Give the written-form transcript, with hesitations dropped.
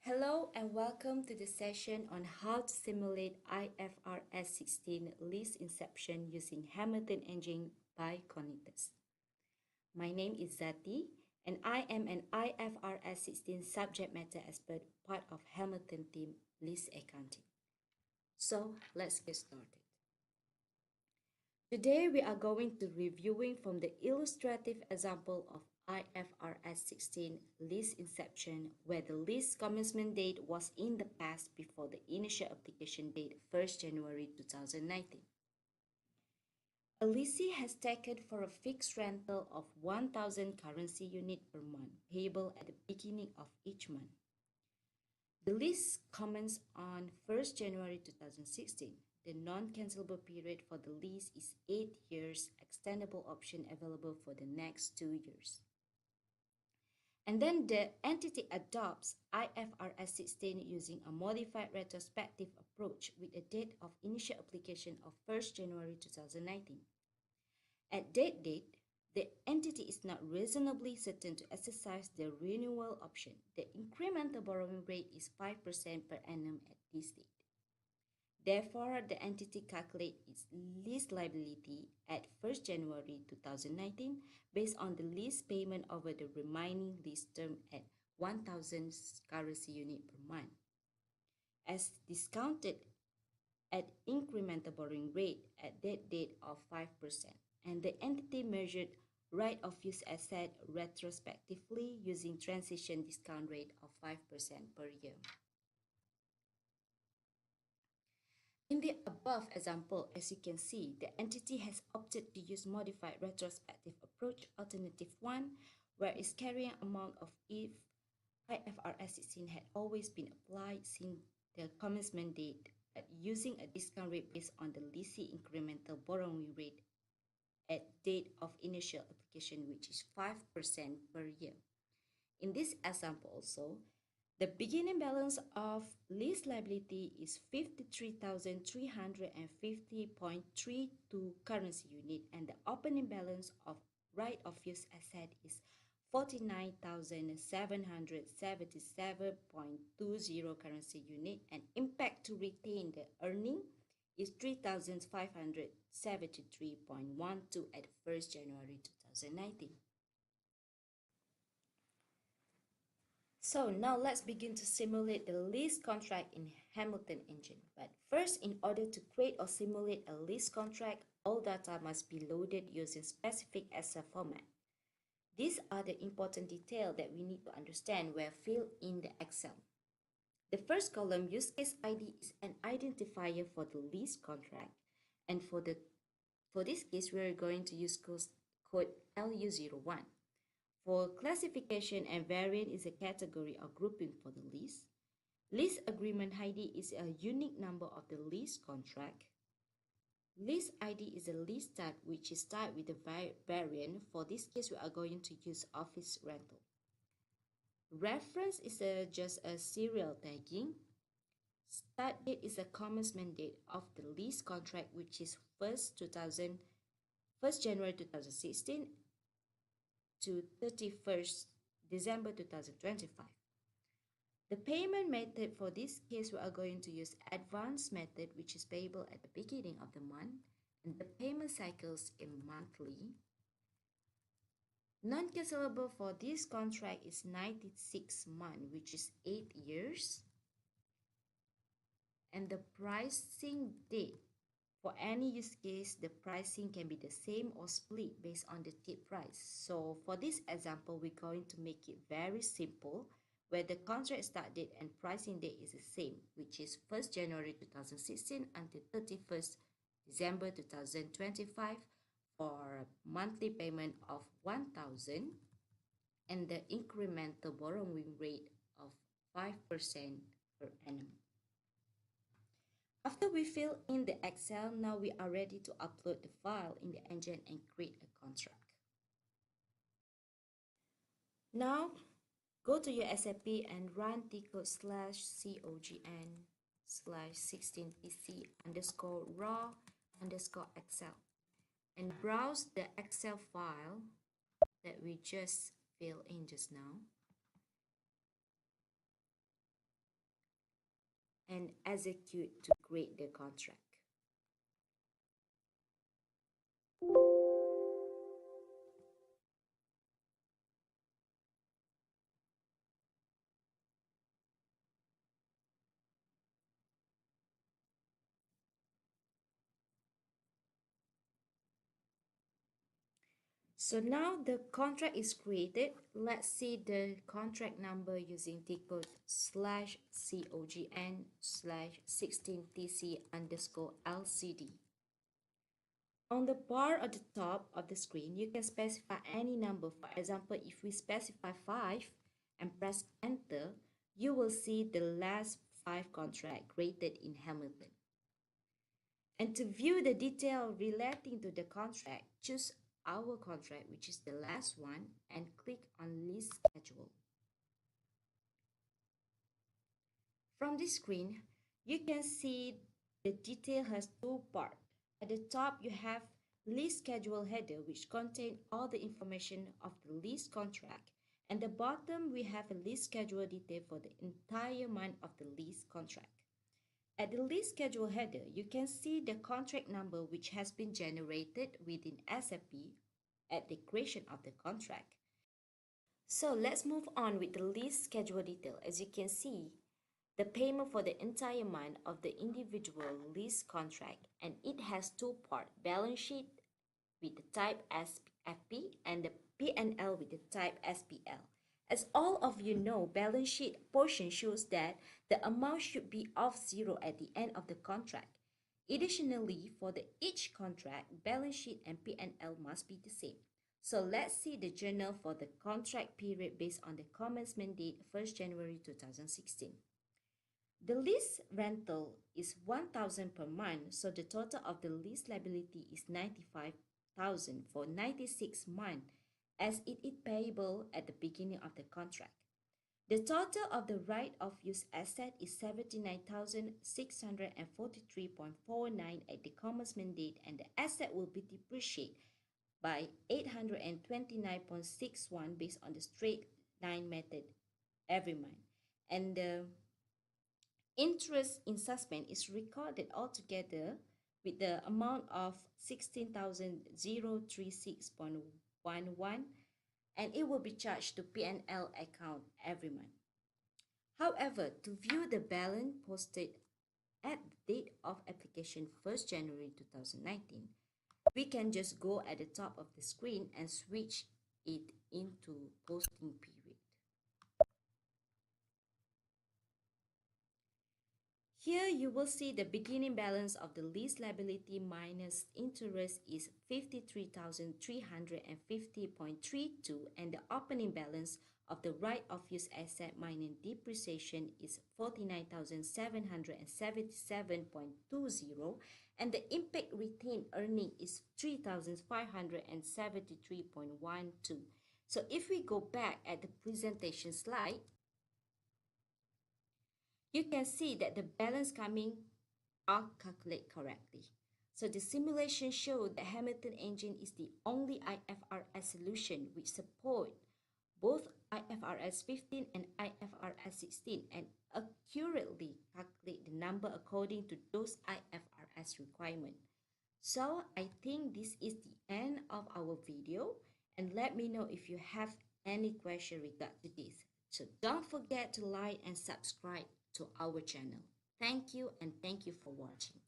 Hello and welcome to the session on how to simulate IFRS 16 lease inception using Hamilton engine by Cognitus. My name is Zati and I am an IFRS 16 subject matter expert part of Hamilton team lease accounting. So let's get started. Today we are going to reviewing from the illustrative example of IFRS 16 lease inception where the lease commencement date was in the past before the initial application date 1st January 2019. A lessee has taken for a fixed rental of 1,000 currency unit per month payable at the beginning of each month. The lease commenced on 1st January 2016. The non-cancelable period for the lease is 8 years, extendable option available for the next 2 years. And then the entity adopts IFRS 16 using a modified retrospective approach with a date of initial application of 1st January 2019. At that date, the entity is not reasonably certain to exercise the renewal option. The incremental borrowing rate is 5% per annum at this date. Therefore, the entity calculates its lease liability at 1st January 2019 based on the lease payment over the remaining lease term at 1,000 currency unit per month, as discounted at incremental borrowing rate at that date of 5%, and the entity measured right of use asset retrospectively using transition discount rate of 5% per year. In the above example, as you can see, the entity has opted to use modified retrospective approach alternative 1, where its carrying amount of if IFRS 16 had always been applied since the commencement date, but using a discount rate based on the lessee incremental borrowing rate at date of initial application, which is 5% per year. In this example also, the beginning balance of lease liability is 53,350.32 currency unit and the opening balance of right of use asset is 49,777.20 currency unit, and impact to retain the earning is 3,573.12 at 1st January 2019. So now let's begin to simulate the lease contract in Hamilton engine. But first, in order to create or simulate a lease contract, all data must be loaded using specific Excel format. These are the important details that we need to understand where filled in the Excel. The first column, use case ID, is an identifier for the lease contract. And for this case, we're going to use code LU01. For classification and variant is a category or grouping for the lease. Lease agreement ID is a unique number of the lease contract. Lease ID is a lease type which is typed with the variant. For this case, we are going to use office rental. Reference is just a serial tagging. Start date is a commencement date of the lease contract, which is 1st January 2016 to 31st December 2025. The payment method for this case, we are going to use advance method, which is payable at the beginning of the month, and the payment cycles in monthly. Non-cancelable for this contract is 96 months, which is 8 years. And the pricing date, for any use case, the pricing can be the same or split based on the tip price. So for this example, we're going to make it very simple, where the contract start date and pricing date is the same, which is 1st January 2016 until 31st December 2025 for monthly payment of 1,000 and the incremental borrowing rate of 5% per annum. After we fill in the Excel, now we are ready to upload the file in the engine and create a contract. Now, go to your SAP and run tcode/cogn/16pc_raw_excel and browse the Excel file that we just filled in just now. and execute to create the contract. So now the contract is created. Let's see the contract number using T-code /COGN/16TC underscore LCD. On the bar at the top of the screen, you can specify any number. For example, if we specify 5 and press enter, you will see the last 5 contract created in Hamilton. And to view the detail relating to the contract, choose our contract, which is the last one, and click on List Schedule. From this screen, you can see the detail has 2 parts. At the top, you have List Schedule header, which contains all the information of the lease contract. And the bottom, we have a List Schedule detail for the entire month of the lease contract. At the List Schedule header, you can see the contract number which has been generated within SAP at the creation of the contract. So let's move on with the List Schedule detail. As you can see, the payment for the entire month of the individual lease contract, and it has 2 parts, balance sheet with the type as FP and the P&L with the type SPL. As all of you know, balance sheet portion shows that the amount should be of 0 at the end of the contract. Additionally, for each contract, balance sheet and P&L must be the same. So let's see the journal for the contract period based on the commencement date 1st January 2016. The lease rental is 1,000 per month, so the total of the lease liability is 95,000 for 96 months, as it is payable at the beginning of the contract. The total of the right of use asset is 79,643.49 at the commencement date, and the asset will be depreciated by 829.61 based on the straight line method every month. And the interest in suspense is recorded altogether with the amount of 16,036.11, and it will be charged to P&L account every month. However, to view the balance posted at the date of application 1st January 2019, we can just go at the top of the screen and switch it into posting period. Here you will see the beginning balance of the lease liability minus interest is 53,350.32, and the opening balance of the right of use asset minus depreciation is 49,777.20, and the impact retained earning is 3,573.12. So if we go back at the presentation slide, you can see that the balance coming are calculated correctly. So the simulation showed that Hamilton engine is the only IFRS solution which support both IFRS 15 and IFRS 16 and accurately calculate the number according to those IFRS requirements. So I think this is the end of our video, and let me know if you have any question regarding to this. So don't forget to like and subscribe to our channel. Thank you, and thank you for watching.